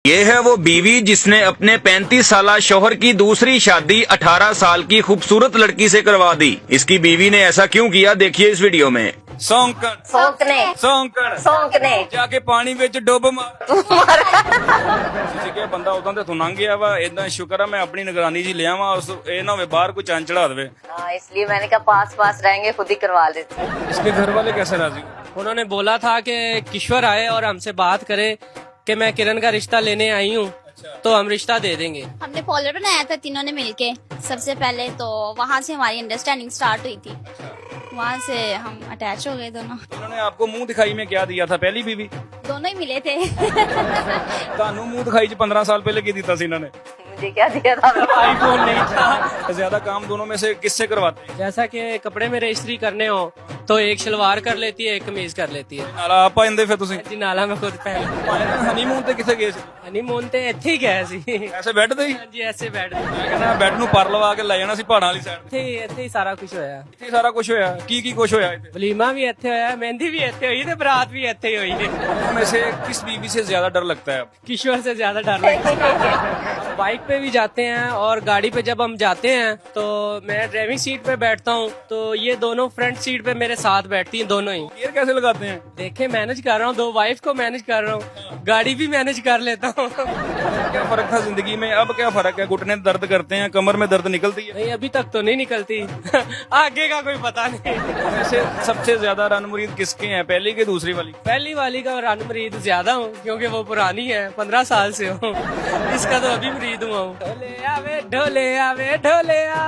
ये है वो बीवी जिसने अपने 35 साला शौहर की दूसरी शादी 18 साल की खूबसूरत लड़की से करवा दी। इसकी बीवी ने ऐसा क्यों किया, देखिए इस वीडियो में। सौंकने जाके पानी विच डुब मार क्या बंदा उदा तो लंघ गया वा, इदा शुक्र है मैं अपनी निगरानी जी लिया वा, ये ना होवे बाहर कोई चंद चढ़ा दे। इसलिए मैंने कहा पास रहेंगे खुद ही करवा लेते। इसके घर वाले कैसे राजी? उन्होंने बोला था कि किश्वर आए और हमसे बात करे कि मैं किरण का रिश्ता लेने आई हूँ, तो हम रिश्ता दे देंगे। हमने फॉलोअर बनाया था तीनों ने मिलके सबसे पहले, तो वहाँ से हमारी अंडरस्टैंडिंग स्टार्ट हुई थी, वहाँ से हम अटैच हो गए दोनों। उन्होंने आपको मुंह दिखाई में क्या दिया था? पहली बीवी दोनों ही मिले थे। ਤੁਹਾਨੂੰ मुंह दिखाई 15 साल पहले की दिता इन्होंने? मुझे क्या दिया था? आईफोन नहीं था। ज्यादा काम दोनों में से किससे करवाते हैं? जैसा कि कपड़े मेरे इस्त्री करने हो तो एक शलवार कर लेती है, एक कमीज कर लेती है। नाला आप पाइंदे फिर ਤੁਸੀਂ जी नाला मैं खुद पहन। ਹਨੀਮੂਨ ਤੇ ਕਿੱਥੇ ਗਏ ਸੀ? हनीमून ਤੇ ਇੱਥੇ ਹੀ ਗਏ ਸੀ। ਐਸੇ ਬੈੱਡ ਤੇ ਹੀ? ਹਾਂਜੀ ਐਸੇ ਬੈਠ ਮੈਂ ਕਹਿੰਦਾ ਬੈੱਡ ਨੂੰ ਪਰ ਲਵਾ ਕੇ ਲੈ ਜਾਣਾ ਸੀ ਪਹਾੜਾਂ ਵਾਲੀ ਸਾਈਡ। ਇੱਥੇ ਹੀ ਸਾਰਾ ਕੁਝ ਹੋਇਆ। ਇੱਥੇ ਸਾਰਾ ਕੁਝ ਹੋਇਆ? ਕੀ ਕੀ ਕੁਝ ਹੋਇਆ ਇੱਥੇ? वलीमा भी ਇੱਥੇ ਹੋਇਆ, मेहंदी भी ਇੱਥੇ ਹੋਈ ਤੇ बरात भी ਇੱਥੇ ही हुई है। में से किस बीवी से ज्यादा डर लगता है? किश्वर से ज्यादा डर लगता है। बाइक पे भी जाते हैं और गाड़ी पे जब हम जाते हैं तो मैं ड्राइविंग सीट पे बैठता हूँ, तो ये दोनों फ्रंट सीट पे मेरे साथ बैठती हैं दोनों ही। गियर कैसे लगाते हैं? देखे मैनेज कर रहा हूँ, 2 वाइफ को मैनेज कर रहा हूँ, गाड़ी भी मैनेज कर लेता हूँ। क्या फर्क था जिंदगी में, अब क्या फर्क है? घुटने दर्द करते हैं, कमर में दर्द निकलती है? नहीं अभी तक तो नहीं निकलती। आगे का कोई पता नहीं। वैसे सबसे ज्यादा रन मुरीद किसके हैं, पहली की दूसरी वाली? पहली वाली का रन मरीद ज्यादा हूँ क्योंकि वो पुरानी है, 15 साल से हूँ। इसका तो अभी मरीद हुआ हूँ। ढोले आवे ढोलिया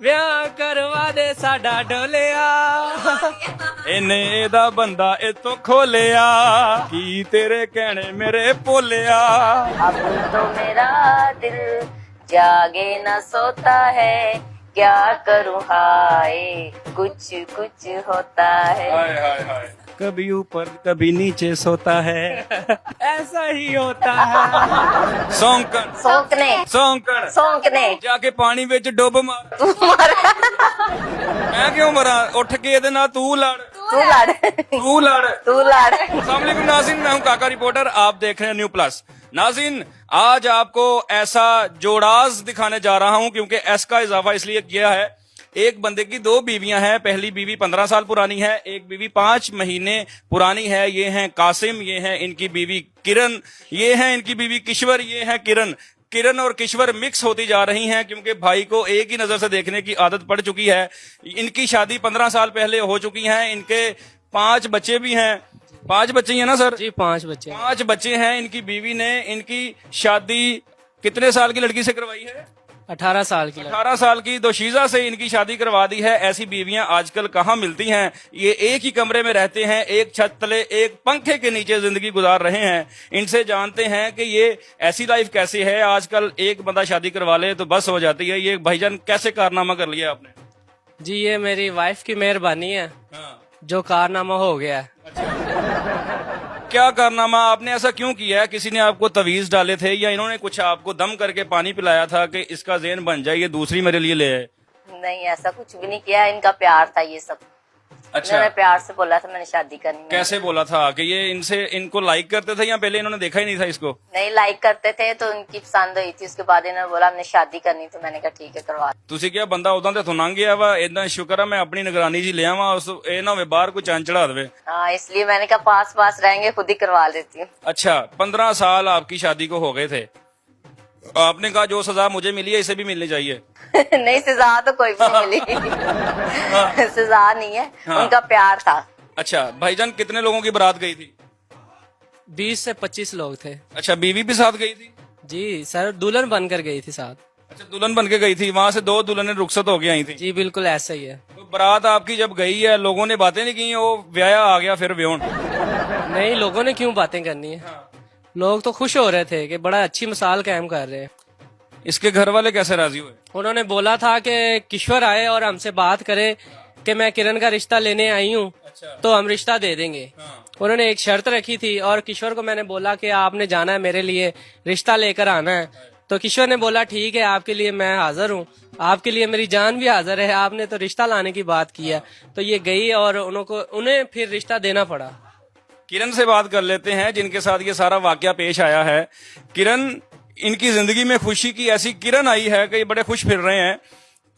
ਵਿਆਹ ਕਰਵਾ ਦੇ ਸਾਡਾ ਢੋਲਿਆ। ਇਹਨੇ ਇਹਦਾ ਬੰਦਾ ਇਤੋਂ ਖੋਲਿਆ, ਕੀ ਤੇਰੇ ਕਹਿਣੇ ਮੇਰੇ ਭੋਲਿਆ। अब तो मेरा दिल जागे न सोता है, क्या करूँ हाय कुछ कुछ होता है। हाय हाय हाय, कभी ऊपर कभी नीचे सोता है, ऐसा ही होता है। सौंकन सौंकने जाके पानी ਵਿੱਚ ਡੁੱਬ ਮਾਰ। ਮੈਂ ਕਿਉਂ ਮਰਾਂ? ਉੱਠ ਕੇ ਇਹਦੇ ਨਾਲ ਤੂੰ ਲੜ। तू लड़। अस्सलाम वालेकुम नाज़रीन, मैं हूं काका रिपोर्टर, आप देख रहे हैं न्यू प्लस। नाज़रीन आज आपको ऐसा जोड़ाज दिखाने जा रहा हूं क्योंकि एस का इजाफा इसलिए किया है, एक बंदे की 2 बीवियां हैं। पहली बीवी 15 साल पुरानी है, एक बीवी 5 महीने पुरानी है। ये हैं कासिम, ये हैं इनकी बीवी किरण, ये हैं इनकी बीवी किश्वर, ये है किरण। किरण और किश्वर मिक्स होती जा रही हैं क्योंकि भाई को एक ही नजर से देखने की आदत पड़ चुकी है। इनकी शादी 15 साल पहले हो चुकी है, इनके 5 बच्चे भी हैं। 5 बच्चे हैं ना सर? जी 5 बच्चे। 5 बच्चे हैं। इनकी बीवी ने इनकी शादी कितने साल की लड़की से करवाई है? 18 साल की। 18 साल की दोशीजा से इनकी शादी करवा दी है। ऐसी बीवियां आजकल कहाँ मिलती हैं? ये एक ही कमरे में रहते हैं, एक छत तले एक पंखे के नीचे जिंदगी गुजार रहे हैं। इनसे जानते हैं कि ये ऐसी लाइफ कैसे है। आजकल एक बंदा शादी करवा ले तो बस हो जाती है। ये भाईजान कैसे कारनामा कर लिया आपने? जी ये मेरी वाइफ की मेहरबानी है, जो कारनामा हो गया है। क्या कारनामा? आपने ऐसा क्यों किया है? किसी ने आपको तवीज डाले थे या इन्होंने कुछ आपको दम करके पानी पिलाया था कि इसका ज़हन बन जाए, ये दूसरी मेरे लिए ले आए? नहीं ऐसा कुछ भी नहीं किया, इनका प्यार था ये सब। अच्छा, मैंने प्यार से बोला था मैंने शादी करनी है। कैसे बोला था कि ये इनको लाइक करते थे या पहले इन्होंने देखा ही नहीं था इसको? नहीं लाइक करते थे तो उनकी पसंद हुई थी, उसके बाद इन्होंने बोला हमने शादी करनी, तो मैंने कहा ठीक है करवा। ਤੁਸੀਂ ਕਿਹਾ ਬੰਦਾ ਉਦਾਂ ਤੇ ਤੋਂ ਲੰਘ ਗਿਆ ਵਾ, ਇਦਾਂ ਸ਼ੁਕਰ ਹੈ ਮੈਂ ਆਪਣੀ ਨਿਗਰਾਨੀ ਜੀ ਲਿਆ ਵਾ, ਉਸ ਇਹ ਨਾ ਹੋਵੇ ਬਾਹਰ ਕੋਈ ਚੰਦ ਚੜਾ ਦੇਵੇ। हाँ इसलिए मैंने कहा पास रहेंगे खुद ही करवा लेती हूँ। अच्छा 15 साल आपकी शादी को हो गए थे, आपने कहा जो सजा मुझे मिली है इसे भी मिलनी चाहिए। नहीं सजा तो कोई भी नहीं मिली। सजा नहीं है, उनका प्यार था। अच्छा भाईजान कितने लोगों की बारात गई थी? 20 से 25 लोग थे। अच्छा बीवी भी साथ गई थी? जी सर दुल्हन बनकर गई थी साथ। अच्छा दुल्हन बन के गई थी, वहां से 2 दुल्हनें रुखसत हो के आई थी? जी बिल्कुल ऐसा ही है। तो बारात आपकी जब गई है लोगों ने बातें नहीं की, वो ब्याह आ गया फिर व्योन? नहीं लोगों ने क्यों बातें करनी है, लोग तो खुश हो रहे थे कि बड़ा अच्छी मिसाल कायम कर रहे हैं। इसके घर वाले कैसे राजी हुए? उन्होंने बोला था कि किश्वर आए और हमसे बात करे कि मैं किरण का रिश्ता लेने आई हूँ, तो हम रिश्ता दे देंगे। उन्होंने एक शर्त रखी थी और किश्वर को मैंने बोला कि आपने जाना है मेरे लिए, रिश्ता लेकर आना है। तो किश्वर ने बोला ठीक है आपके लिए मैं हाजिर हूँ, आपके लिए मेरी जान भी हाजिर है, आपने तो रिश्ता लाने की बात की है। तो ये गई और उन्हें फिर रिश्ता देना पड़ा। किरण से बात कर लेते हैं जिनके साथ ये सारा वाकया पेश आया है। किरण, इनकी जिंदगी में खुशी की ऐसी किरण आई है कि ये बड़े खुश फिर रहे हैं।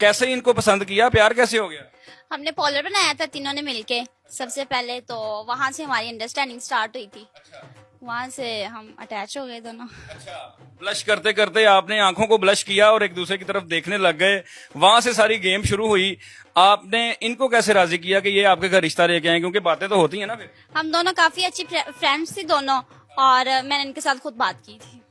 कैसे इनको पसंद किया, प्यार कैसे हो गया? हमने पोलर बनाया था तीनों ने मिलके सबसे पहले, तो वहां से हमारी अंडरस्टैंडिंग स्टार्ट हुई थी। वहां से हम अटैच हो गए दोनों। अच्छा, ब्लश करते करते आपने आंखों को ब्लश किया और एक दूसरे की तरफ देखने लग गए। वहां से सारी गेम शुरू हुई। आपने इनको कैसे राजी किया कि ये आपके घर रिश्ता लेके आए? क्योंकि बातें तो होती है ना फिर। हम दोनों काफी अच्छी फ्रेंड्स थी दोनों, और मैंने इनके साथ खुद बात की थी।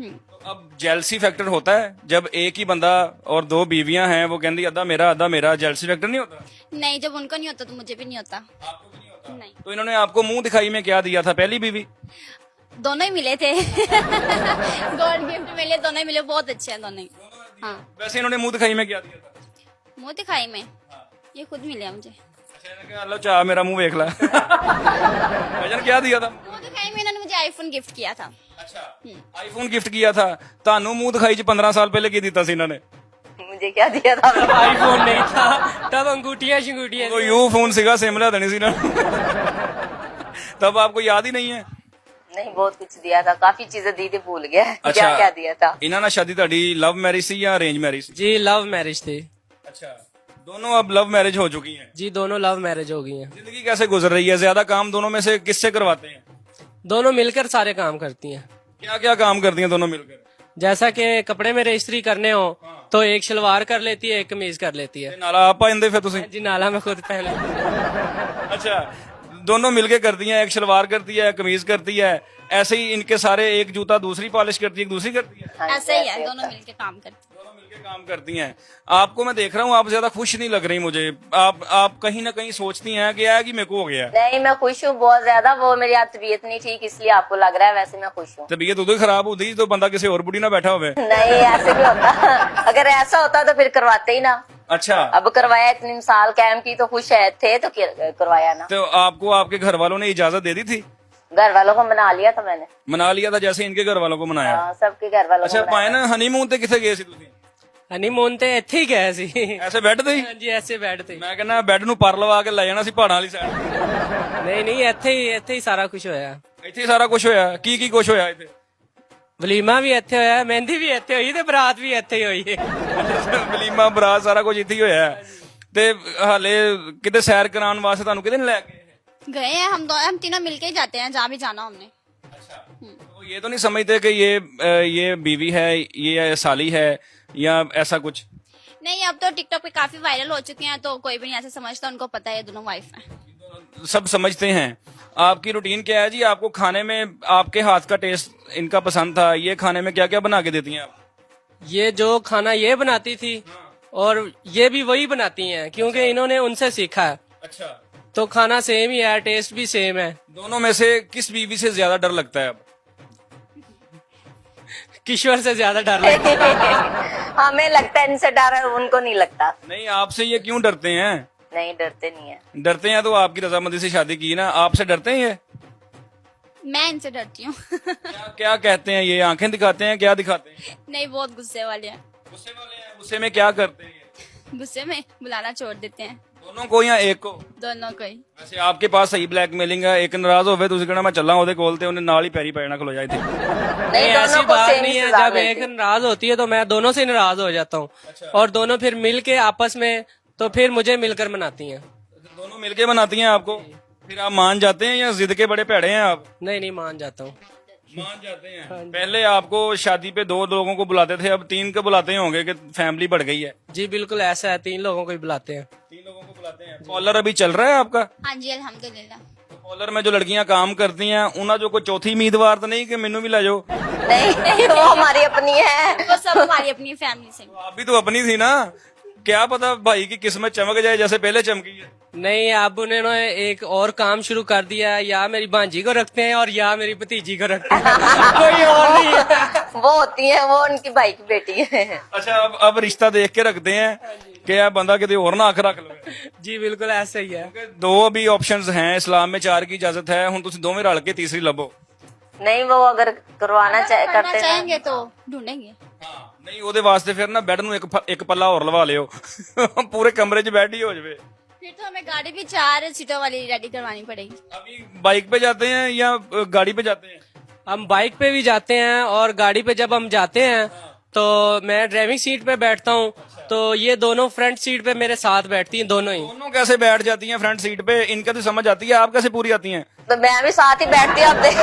तो अब जेलसी फैक्टर होता है जब एक ही बंदा और दो बीवियां हैं, वो कहती अद्धा मेरा, जेलसी फैक्टर नहीं होता? नहीं, जब उनको नहीं होता तो मुझे भी नहीं होता। आपको भी नहीं होता? नहीं, तो इन्होंने आपको मुंह दिखाई में क्या दिया था? पहली बीवी? दोनों ही मिले थे। गॉड गिफ्ट मिले, दोनों ही मिले, बहुत अच्छे हैं दोनों ही। हाँ, वैसे इन्होंने मुंह दिखाई में क्या दिया था? मुंह दिखाई में ये खुद मिले मुझे। अच्छा, इन्होंने कहा, लो चाह मेरा मुंह देख ला। भजन क्या दिया था? मुंह दिखाई में इन्होंने मुझे आईफोन गिफ्ट किया था। अच्छा, आईफोन गिफ्ट किया था। तानू मुंह दिखाई च 15 साल पहले की दिता सी इन्होंने? मुझे क्या दिया था? आईफोन नहीं था तब, अंगूठियां शंगूठियां। वो यू फोन सिगा सिमला देनी सी ना। तब आपको याद ही नहीं है? नहीं, बहुत कुछ दिया था, काफी चीजें दी थी, भूल गया अच्छा। क्या क्या दिया था। इन्होंने शादी ਤੁਹਾਡੀ लव मैरिज सी या अरेंज मैरिज सी? जी लव मैरिज थी। अच्छा, दोनों अब लव मैरिज हो चुकी हैं। जी दोनों लव मैरिज हो गई हैं। जिंदगी कैसे गुजर रही है? ज्यादा काम दोनों में से किससे करवाते हैं? दोनों मिलकर सारे काम करती हैं। क्या क्या काम करती हैं दोनों मिलकर? जैसा कि कपड़े में इस्त्री करने हो तो एक शलवार कर लेती है, एक कमीज कर लेती है। नाला आप पाइंदे फिर तुसी? जी नाला में खुद पहले। अच्छा, दोनों मिलके करती हैं, एक शलवार करती है, कमीज करती है। ऐसे ही इनके सारे, एक जूता दूसरी पॉलिश करती है, एक दूसरी करती है। ऐसे ही है, दोनों मिलके काम करते। दोनों मिलके काम करती हैं। आपको मैं देख रहा हूँ, आप ज्यादा खुश नहीं लग रही मुझे। आप कहीं ना कहीं सोचती हैं कि यार कि मेरे को हो गया है। नहीं, मैं खुश हूँ बहुत ज्यादा। वो मेरी आज तबीयत नहीं ठीक, इसलिए आपको लग रहा है, वैसे मैं खुश हूँ। तबीयत उधर खराब होती तो बंदा किसी और बुढ़ी ना बैठा हुए। नहीं, ऐसे भी होता। अगर ऐसा होता तो फिर करवाते ही ना। अच्छा, अब करवाया, इतने साल कैम की तो खुश है थे तो करवाया ना। तो आपको आपके घर वालों ने इजाजत दे दी थी? घर वालों को मना लिया था मैंने। मना लिया था, जैसे इनके घर वालों को मनाया? हाँ, सबके घर वालों को अच्छा, मनाया। पाए ना हनीमून ते किथे गए सी तुसी? हनीमून ते ਇੱਥੇ ਹੀ ਗਏ ਸੀ। ऐसे बैठ ਤੇ ਹੀ? ਹਾਂਜੀ ਐਸੇ ਬੈੱਡ ਤੇ। ਮੈਂ ਕਹਿੰਦਾ ਬੈੱਡ ਨੂੰ ਪਰ ਲਵਾ ਕੇ ਲੈ ਜਾਣਾ ਸੀ ਪਹਾੜਾਂ ਵਾਲੀ ਸਾਈਡ। ਨਹੀਂ ਨਹੀਂ ਇੱਥੇ ਹੀ ਸਾਰਾ ਕੁਝ ਹੋਇਆ। ਇੱਥੇ ਹੀ ਸਾਰਾ ਕੁਝ ਹੋਇਆ? ਕੀ ਕੁਝ ਹੋਇਆ ਇੱਥੇ? ਵਲੀਮਾ ਵੀ ਇੱਥੇ ਹੋਇਆ, ਮਹਿੰਦੀ ਵੀ ਇੱਥੇ ਹੋਈ ਤੇ ਬਰਾਤ ਵੀ ਇੱਥੇ ਹੀ ਹੋਈ ਹੈ। ਵਲੀਮਾ, ਬਰਾਤ, ਸਾਰਾ ਕੁਝ ਇੱਥੇ ਹੀ ਹੋਇਆ ਹੈ। ਤੇ ਹਾਲੇ ਕਿਤੇ ਸੈਰ ਕਰਾਉਣ ਵਾਸਤੇ ਤੁਹਾਨੂੰ ਕਿਤੇ ਨਹੀਂ ਲੈ ਗਏ? गए हैं हम तीनों मिलके ही जाते हैं जहाँ भी जाना हमने। अच्छा, तो ये तो नहीं समझते कि ये बीवी है, ये साली है या ऐसा कुछ? नहीं, अब तो टिकटॉक पे काफी वायरल हो चुके हैं, तो कोई भी नहीं ऐसे समझता, उनको पता है ये दोनों वाइफ हैं। सब समझते हैं। आपकी रूटीन क्या है जी? आपको खाने में आपके हाथ का टेस्ट इनका पसंद था, ये खाने में क्या क्या बना के देती हैं आप? ये जो खाना ये बनाती थी और ये भी वही बनाती हैं, क्योंकि इन्होंने उनसे सीखा है। अच्छा, तो खाना सेम ही है, टेस्ट भी सेम है। दोनों में से किस बीवी से ज्यादा डर लगता है अब? किश्वर से ज्यादा डर लगता है। हमें लगता है इनसे डर है, उनको नहीं लगता। नहीं, आपसे ये क्यों डरते हैं? नहीं, डरते नहीं है। डरते हैं तो आपकी रजामंदी से शादी की ना। आपसे डरते हैं ये? मैं इनसे डरती हूँ। क्या क्या कहते हैं ये? आंखें दिखाते हैं? क्या दिखाते हैं? नहीं, बहुत गुस्से वाले हैं। गुस्से वाले हैं? गुस्से में क्या करते हैं ये? गुस्से में बुलाना छोड़ देते हैं, दोनों को या एक को? दोनों को ही। वैसे आपके पास सही ब्लैकमेलिंग है। एक नाराज होवे ਤੁਸੀਂ ਕਹਿਣਾ ਮੈਂ ਚੱਲਾਂ ਉਹਦੇ ਕੋਲ ਤੇ ਉਹਨੇ ਨਾਲ ਹੀ ਪੈਰੀ ਪੈਣਾ ਖਲੋ ਜਾਏ थे। नहीं, ऐसी दोनों को बात सेम नहीं है। सजा जब एक मिलती है। नाराज होती है तो मैं दोनों से नाराज हो जाता हूँ और दोनों फिर मिल के आपस में तो फिर मुझे मिलकर मनाती हैं। दोनों मिलके बनाती हैं आपको? फिर आप मान जाते हैं या जिद के बड़े भैड़े हैं आप? नहीं नहीं, मान जाता हूँ। मान जाते हैं। पहले आपको शादी पे 2 लोगों को बुलाते थे, अब 3 को बुलाते होंगे कि फैमिली बढ़ गई है। जी बिल्कुल ऐसा है, 3 लोगों को ही बुलाते हैं। 3 लोगों को बुलाते हैं। कॉलर अभी चल रहा है आपका? हाँ जी, अल्हम्दुलिल्लाह। कॉलर में जो लड़कियां काम करती हैं उन्हें जो कोई चौथी उम्मीदवार तो नहीं कि मेनू भी ले जाओ? नहीं नहीं, वो हमारी अपनी है। वो सब हमारी अपनी फैमिली से। आप भी तो अपनी थी ना। क्या पता भाई की किस्मत चमक जाए जैसे पहले चमकी है। नहीं, अब उन्होंने एक और काम शुरू कर दिया है, या मेरी भांजी को रखते हैं और या मेरी भतीजी को रखते हैं। कोई और नहीं है। वो होती है, वो उनकी भाई की बेटी है। अच्छा, अब रिश्ता देख के रखते हैं कि यार बंदा किसी और ना आख रख लो। जी बिल्कुल ऐसा ही है। 2 अभी ऑप्शंस हैं इस्लाम में, 4 की इजाजत है। हुण तुसीं दोवें रल के तीसरी लभो। नहीं, वो अगर करवाना करना करते हैं चाहेंगे तो ढूंढेंगे। नहीं ਉਹਦੇ ਵਾਸਤੇ ਫਿਰ ਨਾ ਬੈੱਡ ਨੂੰ ਇੱਕ ਪੱਲਾ ਹੋਰ ਲਵਾ ਲਿਓ। ਪੂਰੇ ਕਮਰੇ 'ਚ ਬੈੱਡ ਹੀ ਹੋ ਜਾਵੇ। फिर तो हमें गाड़ी भी 4 सीटों वाली रेडी करवानी पड़ेगी। अभी बाइक पे जाते हैं या गाड़ी पे जाते हैं? हम बाइक पे भी जाते हैं और गाड़ी पे जब हम जाते हैं तो मैं ड्राइविंग सीट पे बैठता हूँ, तो ये दोनों फ्रंट सीट पे मेरे साथ बैठती हैं दोनों ही। दोनों कैसे बैठ जाती हैं फ्रंट सीट पे? इनका तो समझ आती है, आप कैसे पूरी आती हैं? तो मैं भी साथ ही बैठती हूँ, अब देख